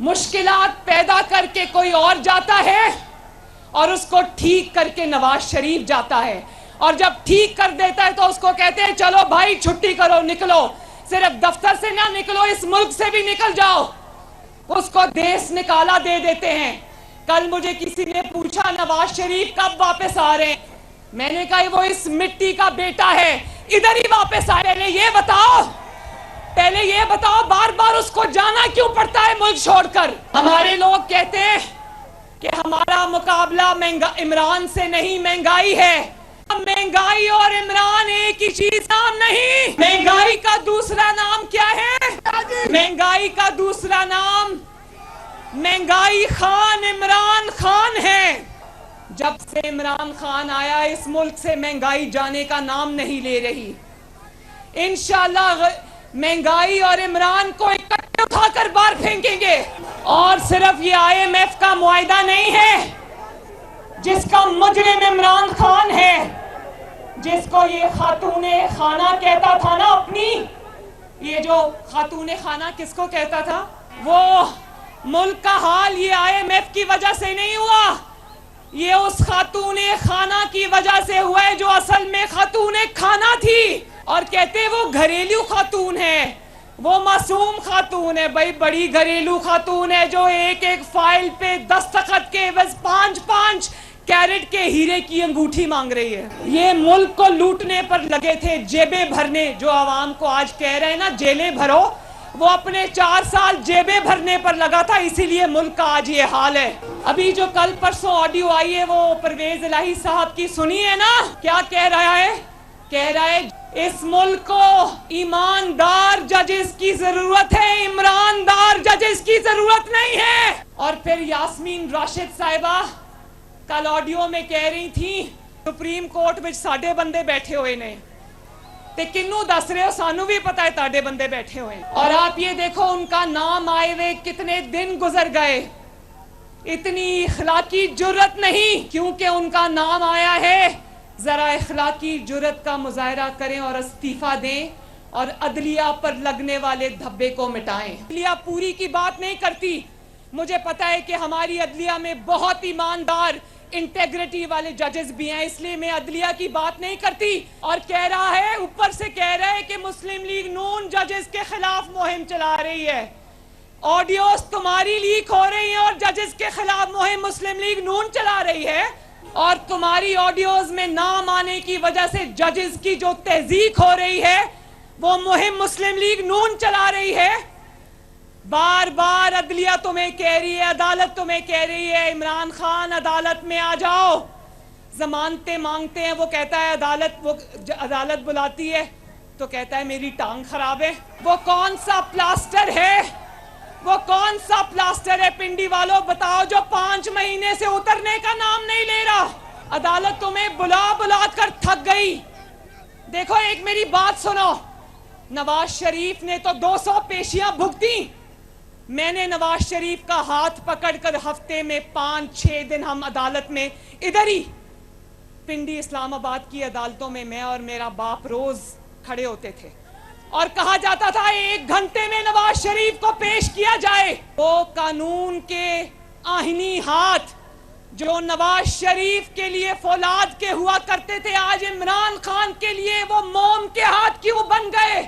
मुश्किलात पैदा करके कोई और जाता है और उसको ठीक करके नवाज शरीफ जाता है, और जब ठीक कर देता है तो उसको कहते हैं चलो भाई छुट्टी करो, निकलो, सिर्फ दफ्तर से ना निकलो, इस मुल्क से भी निकल जाओ। उसको देश निकाला दे देते हैं। कल मुझे किसी ने पूछा नवाज शरीफ कब वापस आ रहे हैं, मैंने कहा वो इस मिट्टी का बेटा है, इधर ही वापस आ रहे हैं। पहले ये बताओ बार बार उसको जाना क्यों पड़ता है मुल्क छोड़कर। हमारे लोग कहते हैं कि हमारा मुकाबला इमरान से नहीं, महंगाई है। महंगाई और इमरान एक ही चीज नाम नहीं। महंगाई का दूसरा नाम क्या है? महंगाई का दूसरा नाम महंगाई खान इमरान खान है। जब से इमरान खान आया इस मुल्क से महंगाई जाने का नाम नहीं ले रही। इंशाल्लाह महंगाई और इमरान को इकट्ठे उठाकर बाहर फेंकेंगे। और सिर्फ ये IMF का मुआहिदा नहीं है जिसका मुजरिम इमरान खान है, जिसको ये खातूने खाना कहता था ना अपनी, ये जो खातूने खाना किसको कहता था, वो मुल्क का हाल ये IMF की वजह से नहीं हुआ, ये उस खातूने खाना की वजह से हुआ है जो असल में खातूने खाना थी। और कहते वो घरेलू खातून है, वो मासूम खातून है। भाई बड़ी घरेलू खातून है जो एक एक फाइल पे दस्तखत के बस 5-5 कैरेट के हीरे की अंगूठी मांग रही है। ये मुल्क को लूटने पर लगे थे, जेबें भरने। जो आवाम को आज कह रहे हैं ना जेलें भरो, वो अपने 4 साल जेबें भरने पर लगा था, इसीलिए मुल्क का आज ये हाल है। अभी जो कल परसों ऑडियो आई है वो परवेज इलाही साहब की सुनी है ना, क्या कह रहा है? कह रहा है इस मुल्क को ईमानदार जजेस की जरूरत है, इमरानदार जजेस की जरूरत नहीं है। और फिर यास्मीन राशिद साहिबा कल ऑडियो में कह रही थी सुप्रीम कोर्ट में साडे बंदे बैठे हुए ने, ते किन्नू दस रहे हो, सानू भी पता है ताडे बंदे बैठे हुए। और आप ये देखो उनका नाम आए हुए कितने दिन गुजर गए, इतनी इखलाकी जुर्रत नहीं, क्योंकि उनका नाम आया है। जरा इखलाकी जुर्रत का मुजाहरा करें और इस्तीफा दें और अदलिया पर लगने वाले धब्बे को मिटाएं। अदलिया पूरी की बात नहीं करती, मुझे पता है कि हमारी अदलिया में बहुत ईमानदार इंटेग्रिटी वाले जजेस भी हैं, इसलिए मैं अदलिया की बात नहीं करती। और कह रहा है, ऊपर से कह रहा है कि मुस्लिम लीग नून जजेस के खिलाफ मुहिम चला रही है। ऑडियोस तुम्हारी लीक हो रही हैं और जजेस के खिलाफ मुहिम मुस्लिम लीग नून चला रही है। और तुम्हारी ऑडियोज में नाम आने की वजह से जजेस की जो तहजीक हो रही है वो मुहिम मुस्लिम लीग नून चला रही है। बार बार अदलिया तुम्हें कह रही है, अदालत तुम्हें कह रही है इमरान खान अदालत में आ जाओ, जमानतें मांगते हैं, वो कहता है अदालत बुलाती है तो कहता है मेरी टांग खराब है। वो कौन सा प्लास्टर है, वो कौन सा प्लास्टर है पिंडी वालों बताओ, जो 5 महीने से उतरने का नाम नहीं ले रहा। अदालत तुम्हें बुला कर थक गई। देखो एक मेरी बात सुनो, नवाज शरीफ ने तो 200 पेशियां भुगती। मैंने नवाज शरीफ का हाथ पकड़कर हफ्ते में 5-6 दिन हम अदालत में, इधर ही पिंडी इस्लामाबाद की अदालतों में मैं और मेरा बाप रोज खड़े होते थे और कहा जाता था 1 घंटे में नवाज शरीफ को पेश किया जाए। वो कानून के आहिनी हाथ जो नवाज शरीफ के लिए फौलाद के हुआ करते थे, आज इमरान खान के लिए वो मोम के हाथ क्यों बन गए?